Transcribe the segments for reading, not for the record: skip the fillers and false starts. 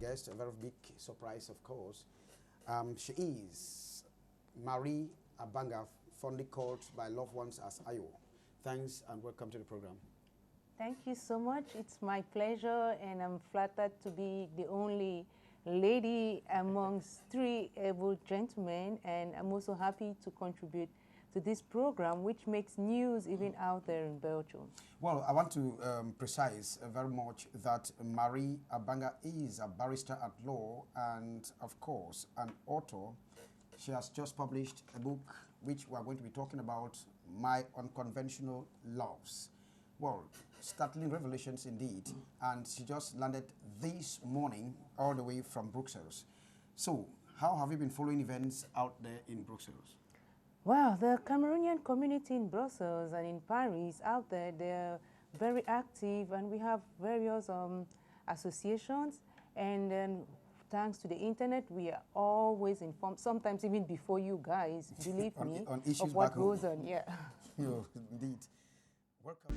guest, a very big surprise, of course. She is Marie Abanga, fondly called by loved ones as Ayo. Thanks and welcome to the program. Thank you so much. It's my pleasure, and I'm flattered to be the only lady amongst three able gentlemen, and I'm also happy to contribute to this program, which makes news even out there in Belgium. Well, I want to precise very much that Marie Abanga is a barrister at law and, of course, an author. She has just published a book which we are going to be talking about, My Unconventional Loves. Well, startling revelations indeed. And she just landed this morning all the way from Brussels. So, how have you been following events out there in Brussels? Well, the Cameroonian community in Brussels and in Paris out there, they're very active, and we have various associations. And then thanks to the internet, we are always informed, sometimes even before you guys, believe me, on issues of what back home. goes on. Yeah. Indeed. Welcome.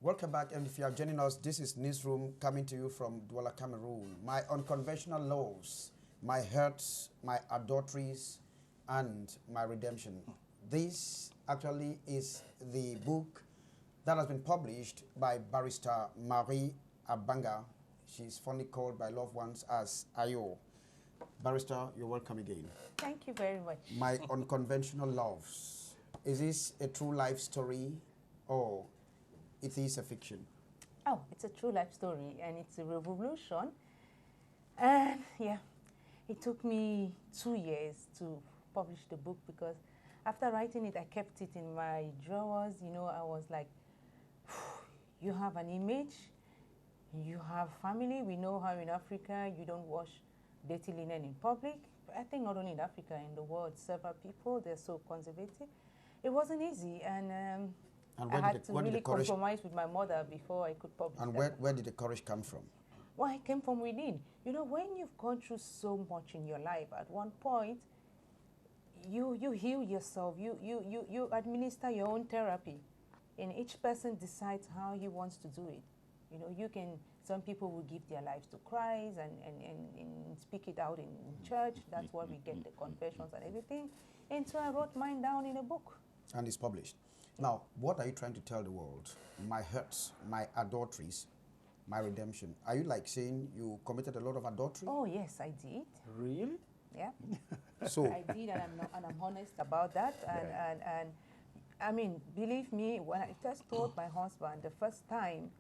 Welcome back, and if you are joining us, this is Newsroom coming to you from Douala, Cameroon. My unconventional loves, my hurts, my adulteries, and my redemption. This actually is the book that has been published by barrister Marie Abanga. She's fondly called by loved ones as Ayo. Barrister, you're welcome again. Thank you very much. My Unconventional Loves. Is this a true life story or it is a fiction? Oh, it's a true life story, and it's a revolution. And yeah, it took me 2 years to publish the book, because after writing it, I kept it in my drawers. You know, I was like, you have an image, you have family. We know how in Africa you don't wash dirty linen in public. I think not only in Africa, in the world, several people, they're so conservative. It wasn't easy, and I had to really compromise with my mother before I could publish. And where did the courage come from? Well, it came from within. You know, when you've gone through so much in your life, at one point, you heal yourself, you administer your own therapy, and each person decides how he wants to do it. You know, some people will give their lives to Christ and speak it out in church. That's where we get the confessions and everything. And so I wrote mine down in a book. And it's published. Now, what are you trying to tell the world? My hurts, my adulteries, my redemption. Are you like saying you committed a lot of adultery? Oh, yes, I did. Really? Yeah. So I did, and I'm honest about that. And I mean, believe me, when I first told my husband the first time,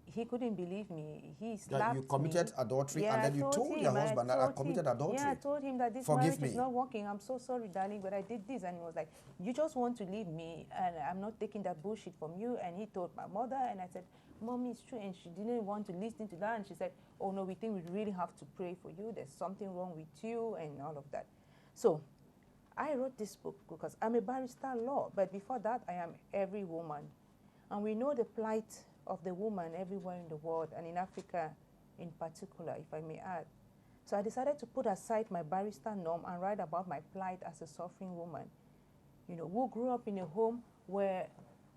he couldn't believe me. He slapped me. You committed adultery, and then you told your husband that I committed adultery. Yeah, I told him that this marriage is not working. I'm so sorry, darling, but I did this. And he was like, you just want to leave me, and I'm not taking that bullshit from you. And he told my mother, and I said, Mommy, it's true. And she didn't want to listen to that. And she said, oh, no, we think we really have to pray for you. There's something wrong with you and all of that. So I wrote this book because I'm a barrister at law. But before that, I am every woman. And we know the plight of the woman everywhere in the world, and in Africa in particular, if I may add. So I decided to put aside my barrister norm and write about my plight as a suffering woman, you know, who grew up in a home where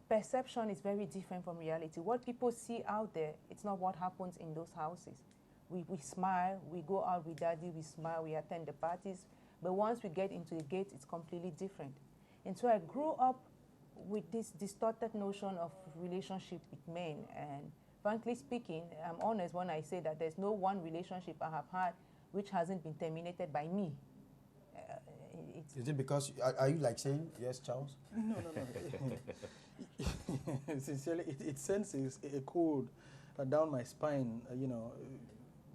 perception is very different from reality. What people see out there, it's not what happens in those houses. We smile, we go out with daddy, we smile, we attend the parties, but once we get into the gate, it's completely different. And so I grew up with this distorted notion of relationship with men, and frankly speaking, I'm honest when I say that there's no one relationship I have had which hasn't been terminated by me. Is it because, are you like saying, yes, Charles? No. Sincerely, it senses a cold down my spine. You know,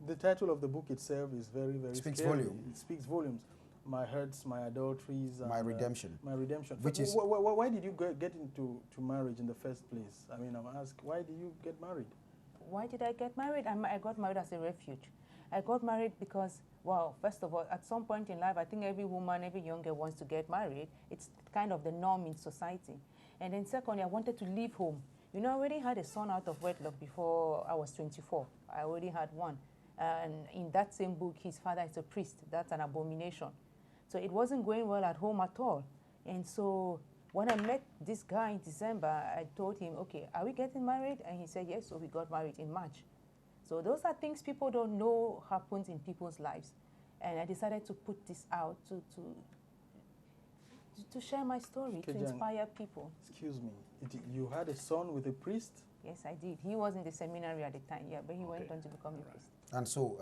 the title of the book itself is very, very Speaks scary. volume. It speaks volumes. My hurts, my adulteries, my redemption. My redemption. Which is why did you get into marriage in the first place? I mean, I'm asked, why did you get married? Why did I get married? I got married as a refuge. I got married because, well, first of all, at some point in life, I think every woman, every young girl wants to get married. It's kind of the norm in society. And then secondly, I wanted to leave home. You know, I already had a son out of wedlock before I was 24. I already had one. And in that same book, his father is a priest. That's an abomination. So it wasn't going well at home at all. And so when I met this guy in December, I told him, okay, are we getting married? And he said, yes, so we got married in March. So those are things people don't know happens in people's lives. And I decided to put this out to share my story, to inspire people. Excuse me, you had a son with a priest? Yes, I did. He was in the seminary at the time, yeah, but he went on to become a priest. And so,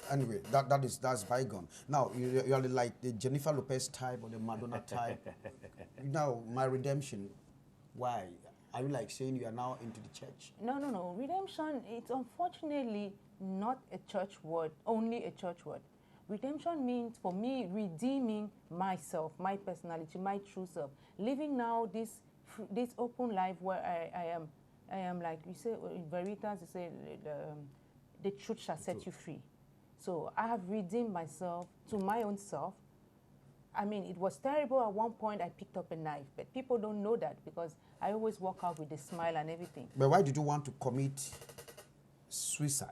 anyway, that's bygone. Now, you're like the Jennifer Lopez type or the Madonna type. Now, my redemption, why? Are you like saying you are now into the church? No. Redemption, it's unfortunately not a church word, only a church word. Redemption means, for me, redeeming myself, my personality, my true self. Living now this open life where I am like, you say, in Veritas, you say, the truth shall set you free. So I have redeemed myself to my own self. I mean, it was terrible at one point. I picked up a knife, but people don't know that because I always walk out with a smile and everything. But why did you want to commit suicide?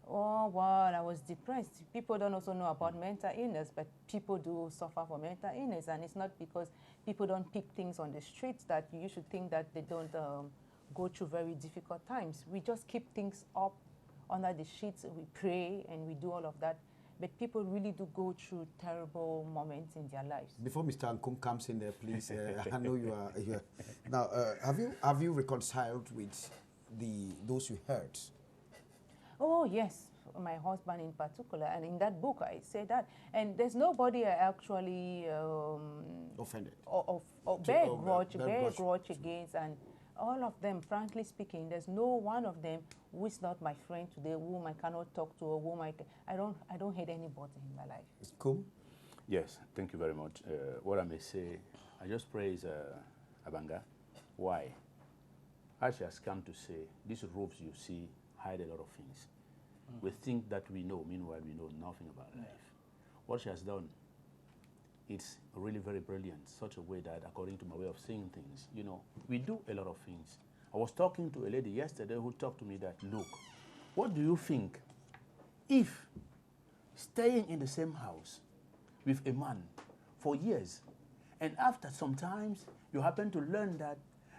Oh, well, I was depressed. People don't also know about mental illness, but people do suffer from mental illness. And it's not because people don't pick things on the streets that you should think that they don't go through very difficult times. We just keep things up under the sheets. We pray and we do all of that. But people really do go through terrible moments in their lives. Before Mr. Nkum comes in there, please, I know you are here. Now, have you reconciled with those you hurt? Oh, yes, my husband in particular. And in that book, I say that. And there's nobody I actually offended or bear grudge against. And all of them, frankly speaking, there's no one of them who is not my friend today, whom I cannot talk to, or whom I don't hate anybody in my life. It's cool. Yes, thank you very much. What I may say, I just praise Abanga. Why? As she has come to say, these robes you see hide a lot of things. We think that we know, meanwhile we know nothing about life. What she has done, it's really very brilliant, such a way that, according to my way of seeing things, you know, we do a lot of things. I was talking to a lady yesterday who talked to me that, look, what do you think if staying in the same house with a man for years, and after sometimes you happen to learn that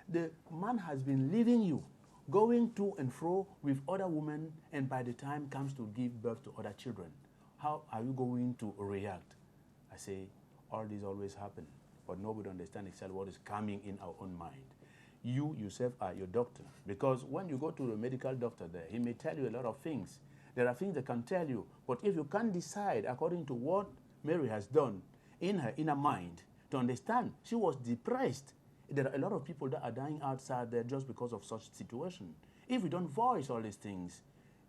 the man has been leaving you, going to and fro with other women, and by the time comes to give birth to other children, how are you going to react? I say, all this always happen, but nobody understands exactly what is coming in our own mind. You yourself are your doctor, because when you go to a medical doctor there, he may tell you a lot of things. There are things that can tell you, but if you can't decide according to what Mary has done in her inner mind to understand, she was depressed. There are a lot of people that are dying outside there just because of such situation. If you don't voice all these things,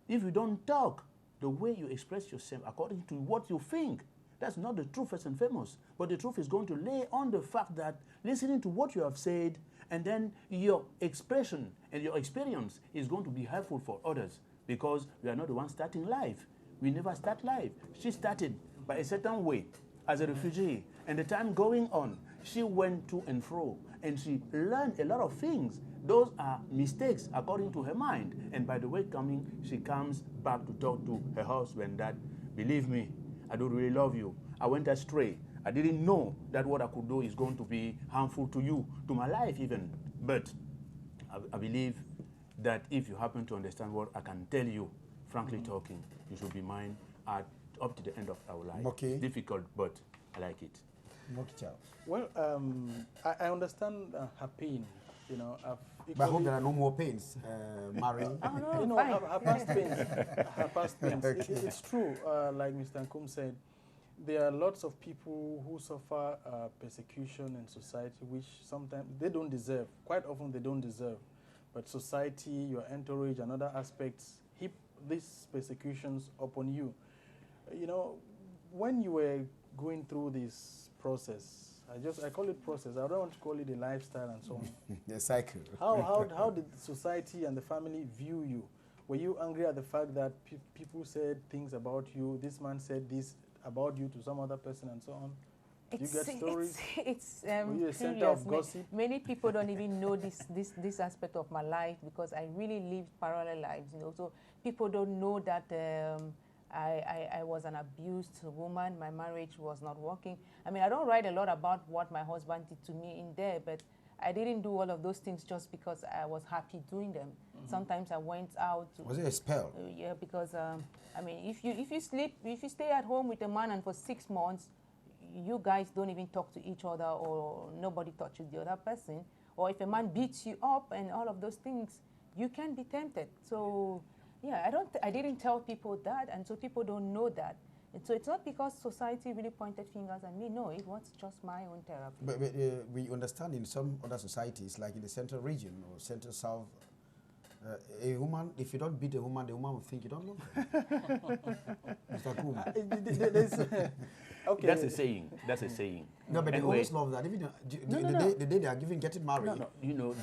if you don't talk the way you express yourself according to what you think, that's not the truth, first and foremost. But the truth is going to lay on the fact that listening to what you have said, and then your expression and your experience is going to be helpful for others, because we are not the ones starting life. We never start life. She started by a certain way as a refugee, and the time going on, she went to and fro, and she learned a lot of things. Those are mistakes according to her mind. And by the way coming, she comes back to talk to her husband that, believe me, I don't really love you. I went astray. I didn't know that what I could do is going to be harmful to you, to my life even. But I believe that if you happen to understand what I can tell you, frankly talking, you should be mine up to the end of our life. Okay. It's difficult, but I like it. Well, I understand her pain. You know, but I hope there are no more pains, Mary. Oh, no, you know, her past pains. Her past pains. Okay. It's true, like Mr. Nkum said, there are lots of people who suffer persecution in society, which sometimes they don't deserve. Quite often they don't deserve. But society, your entourage, and other aspects heap these persecutions upon you. You know, when you were going through this process, I call it process. I don't want to call it a lifestyle and so on. The cycle. How did society and the family view you? Were you angry at the fact that people said things about you? This man said this about you to some other person and so on. You get stories? Were you a center of gossip? Many people don't even know this aspect of my life, because I really lived parallel lives. You know, so people don't know that I was an abused woman. My marriage was not working. I mean, I don't write a lot about what my husband did to me in there, but I didn't do all of those things just because I was happy doing them. Sometimes I went out. Was it a spell? Yeah, because I mean, if you stay at home with a man and for 6 months, you guys don't even talk to each other, or nobody touches the other person, or if a man beats you up and all of those things, you can be tempted. So yeah, I didn't tell people that, and so people don't know that. And so it's not because society really pointed fingers at me. No, it was just my own therapy. But we understand in some other societies, like in the central region or central south, a woman, if you don't beat a woman, the woman will think you don't love her. Mr. Kum. Okay. That's a saying. That's a saying. No, but anyway, they always love that. Even the day they are getting married. No. You know,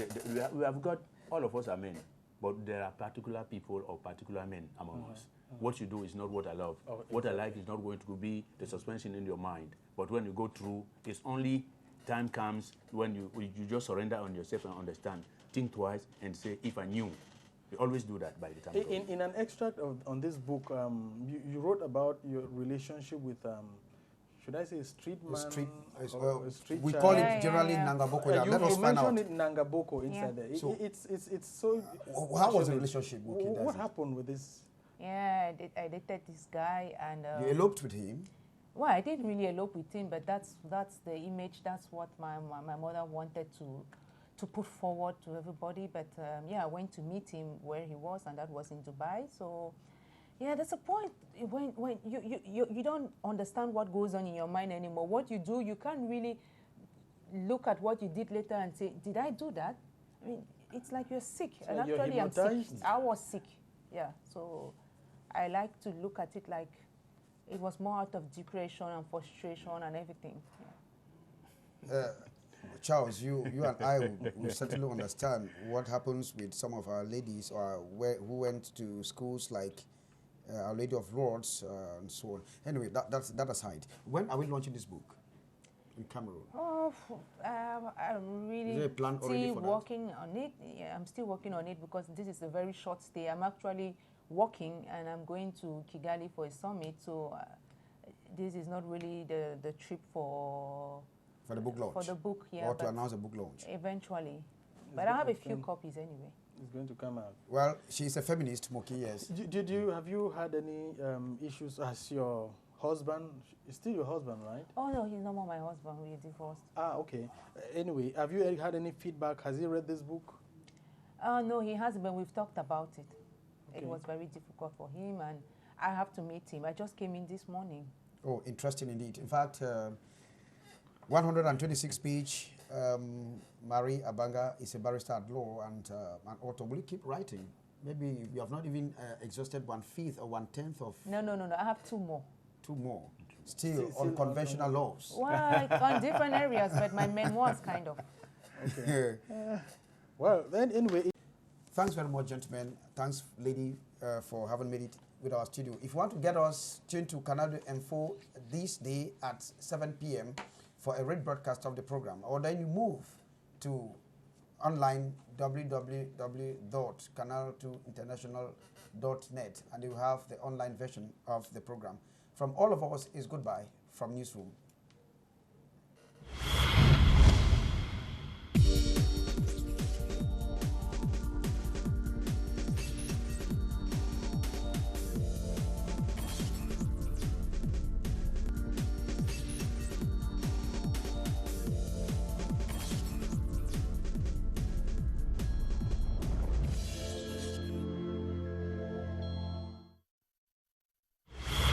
we have got, all of us are men, but there are particular people or particular men among us. What you do is not what I love. What I like is not going to be the suspension in your mind. But when you go through, it's only time comes when you just surrender on yourself and understand. Think twice and say, if I knew. You always do that by the time. In an extract on this book, you wrote about your relationship with, should I say street man? Street we child? call it generally Nangaboko. You mentioned it Nangaboko inside there. So it's so... How was the relationship working? What happened with this? Yeah, I dated this guy, and you eloped with him? Well, I didn't really elope with him, but that's the image. That's what my mother wanted to put forward to everybody. But yeah, I went to meet him where he was, and that was in Dubai. So yeah, there's a point when you don't understand what goes on in your mind anymore. What you do, you can't really look at what you did later and say, did I do that? I mean, it's like you're sick. It's and like actually I'm sick. hypnotized. I was sick. Yeah, so I like to look at it like it was more out of depression and frustration and everything. Yeah. Charles, you and I will certainly understand what happens with some of our ladies who went to schools like Our Lady of Lords and so on. Anyway, that aside, when are we launching this book in Cameroon? Oh, I'm really Is there a plan already still for that? working on it. Yeah, I'm still working on it because this is a very short stay. I'm actually working, and I'm going to Kigali for a summit. So this is not really the trip for the book launch? For the book, yeah. Or to announce a book launch? Eventually. But I have a few copies anyway. It's going to come out. Well, she's a feminist, Moki, yes. Have you had any issues as your husband? Is still your husband, right? Oh no, he's no more my husband. We're divorced. Ah, okay. Anyway, have you had any feedback? Has he read this book? No, he hasn't, but we've talked about it. Okay. It was very difficult for him, and I have to meet him. I just came in this morning. Oh, interesting indeed. In fact, 126 page, Marie Abanga is a barrister at law and an author. Will you keep writing? Maybe you have not even exhausted 1/5 or 1/10 of... No. I have 2 more. 2 more. Still on conventional laws. Well, on different areas, but my memoirs kind of. Okay. Well, then anyway. Thanks very much, gentlemen. Thanks, lady, for having made it with our studio. If you want to get us, tune to Canal Info this day at 7 p.m. for a read broadcast of the program. Or then you move to online www.canal2international.net and you have the online version of the program. From all of us is goodbye from Newsroom.